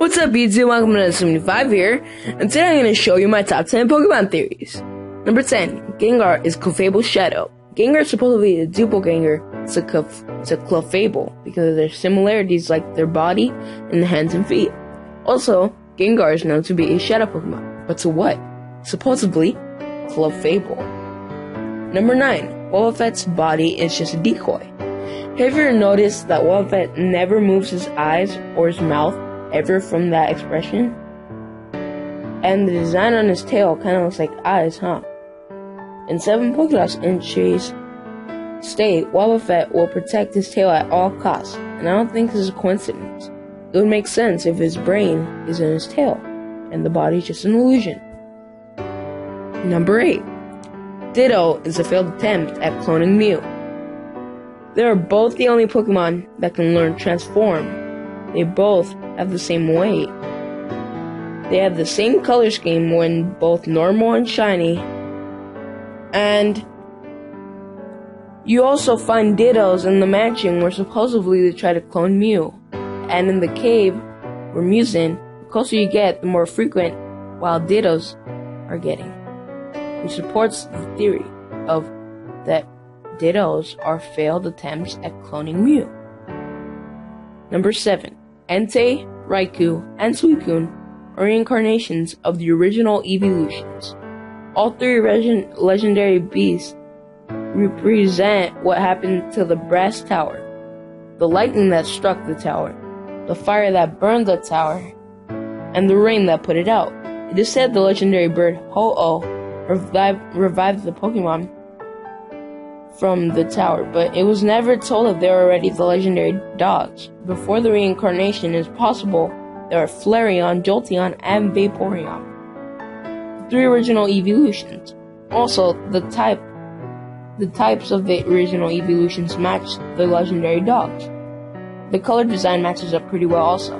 What's up, YouTube? Welcome to 75 here, and today I'm going to show you my top 10 Pokemon theories. Number 10, Gengar is Clefable's shadow. Gengar is supposedly a doppelganger to Clefable because of their similarities like their body and the hands and feet. Also, Gengar is known to be a shadow Pokemon, but to what? Supposedly, Clefable. Number 9, Wobbuffet's body is just a decoy. Have you ever noticed that Wobbuffet never moves his eyes or his mouth ever from that expression? And the design on his tail kind of looks like eyes, huh? In 7 Pokédex entries state Wobbuffet will protect his tail at all costs, and I don't think this is a coincidence. It would make sense if his brain is in his tail, and the body is just an illusion. Number 8, Ditto is a failed attempt at cloning Mew. They are both the only Pokemon that can learn Transform. They both have the same weight. They have the same color scheme when both normal and shiny. And you also find Dittos in the mansion where supposedly they try to clone Mew. And in the cave where Mew's in, the closer you get, the more frequent wild Dittos are getting. Which supports the theory of that Dittos are failed attempts at cloning Mew. Number 7. Entei, Raikou, and Suicune are reincarnations of the original evolutions. All 3 legendary beasts represent what happened to the Brass Tower, the lightning that struck the tower, the fire that burned the tower, and the rain that put it out. It is said the legendary bird Ho-Oh revived the Pokemon from the tower, but it was never told that they were already the legendary dogs. Before the reincarnation is possible, there are Flareon, Jolteon, and Vaporeon. The 3 original evolutions. Also, the types of the original evolutions match the legendary dogs. The color design matches up pretty well also.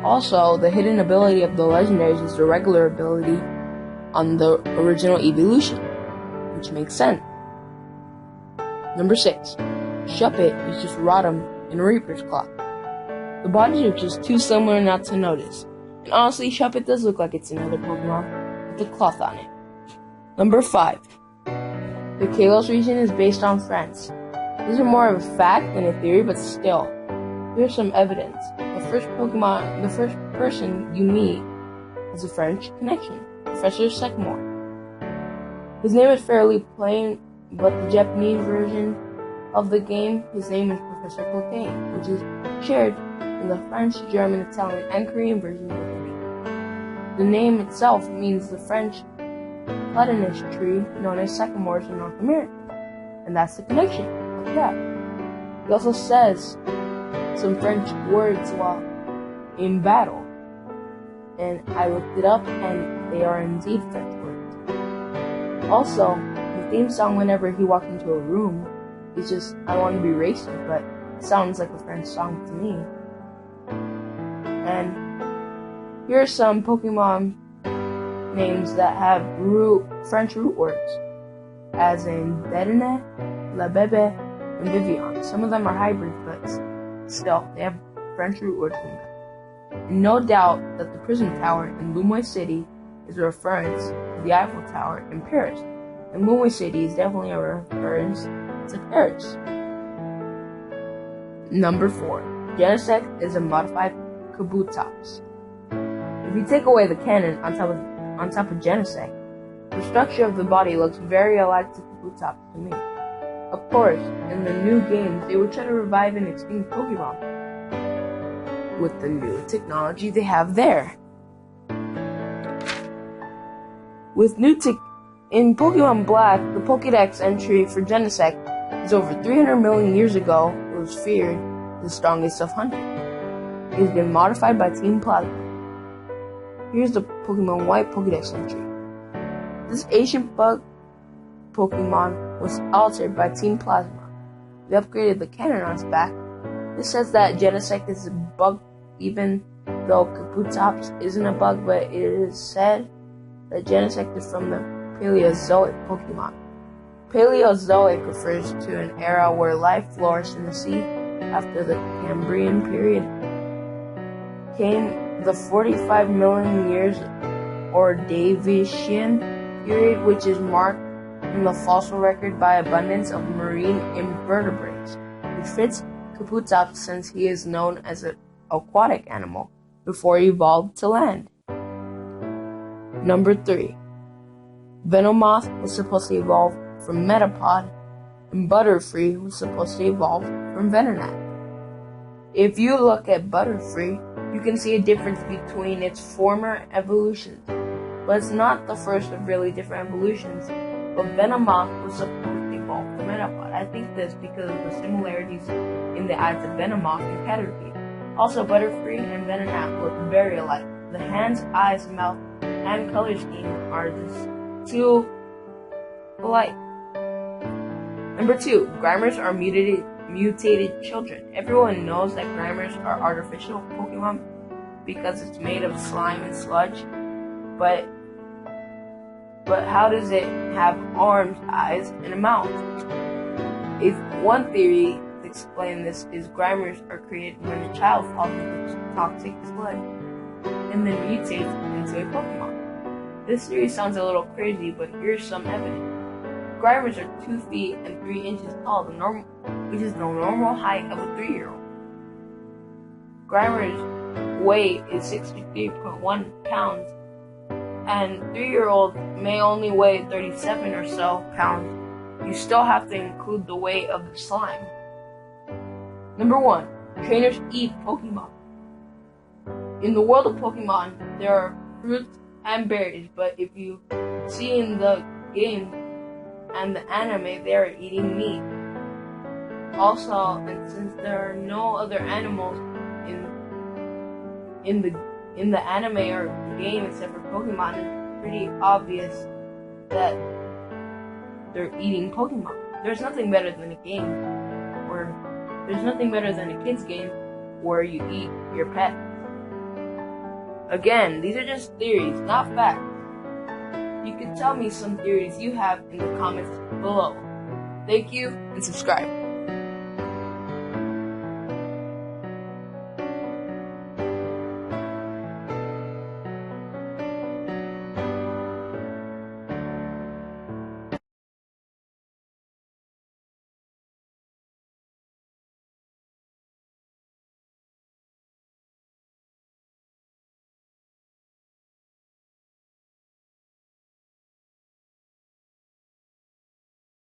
Also, the hidden ability of the legendaries is the regular ability on the original evolution, which makes sense. Number 6, Shuppet is just Rotom in Reaper's Claw. The bodies are just too similar not to notice, and honestly, Shuppet does look like it's another Pokemon with a cloth on it. Number 5, the Kalos region is based on France. These are more of a fact than a theory, but still, here's some evidence. The first person you meet has a French connection, Professor Sycamore. His name is fairly plain, but the Japanese version of the game, his name is Professor Cocaine, which is shared in the French, German, Italian, and Korean versions of the name. The name itself means the French platanus tree known as sycamores in North America, and that's the connection. Like that. He also says some French words while in battle, and I looked it up, and they are indeed French words. Also, the theme song whenever he walked into a room is just I Want to Be Racist, but it sounds like a French song to me. And here are some Pokemon names that have French root words, as in Dedenne, La Bebe, and Vivian. Some of them are hybrids, but still, they have French root words in them. And no doubt that the Prism Tower in Lumoy City is a reference to the Eiffel Tower in Paris. And Lumoy City is definitely a reference to Paris. Number 4, Genesect is a modified Kabutops. If you take away the cannon on top of Genesect, the structure of the body looks very alike to Kabutops to me. Of course, in the new games, they would try to revive an extinct Pokemon with the new technology they have there. In Pokemon Black, the Pokédex entry for Genesect is over 300 million years ago. It was feared the strongest of 100. It has been modified by Team Plasma. Here's the Pokemon White Pokédex entry. This ancient bug Pokemon was altered by Team Plasma. They upgraded the cannon on its back. This says that Genesect is a bug, even though Kabutops isn't a bug, but it is said that Genesect is from the Paleozoic Pokemon. Paleozoic refers to an era where life flourished in the sea after the Cambrian period. came the 45 million years Ordovician period, which is marked in the fossil record by abundance of marine invertebrates, which fits Kaputops since he is known as an aquatic animal before he evolved to land. Number 3. Venomoth was supposed to evolve from Metapod, and Butterfree was supposed to evolve from Venonat. If you look at Butterfree, you can see a difference between its former evolutions, but it's not the first of really different evolutions. But Venomoth was supposed to evolve from Metapod. I think this because of the similarities in the eyes of Venomoth and Caterpie. Also, Butterfree and Venonat look very alike. The hands, eyes, mouth, and color scheme are just too alike. Number 2, Grimers are mutated children. Everyone knows that Grimers are artificial Pokemon because it's made of slime and sludge, but how does it have arms, eyes, and a mouth? If one theory to explain this is Grimers are created when a child falls into toxic sludge and then mutates into a Pokemon. This theory sounds a little crazy, but here's some evidence. Grimers are 2 feet and 3 inches tall, which is the normal height of a 3-year-old. Grimers' weight is 63.1 pounds, and 3-year-olds may only weigh 37 or so pounds. You still have to include the weight of the slime. Number 1. Trainers eat Pokemon. In the world of Pokemon, there are fruits and berries, but if you see in the game and the anime, they are eating meat. Also, and since there are no other animals in the anime or the game except for Pokemon, it's pretty obvious that they're eating Pokemon. There's nothing better than a game, or there's nothing better than a kid's game where you eat your pet. Again, these are just theories, not facts. You can tell me some theories you have in the comments below. Thank you, and subscribe.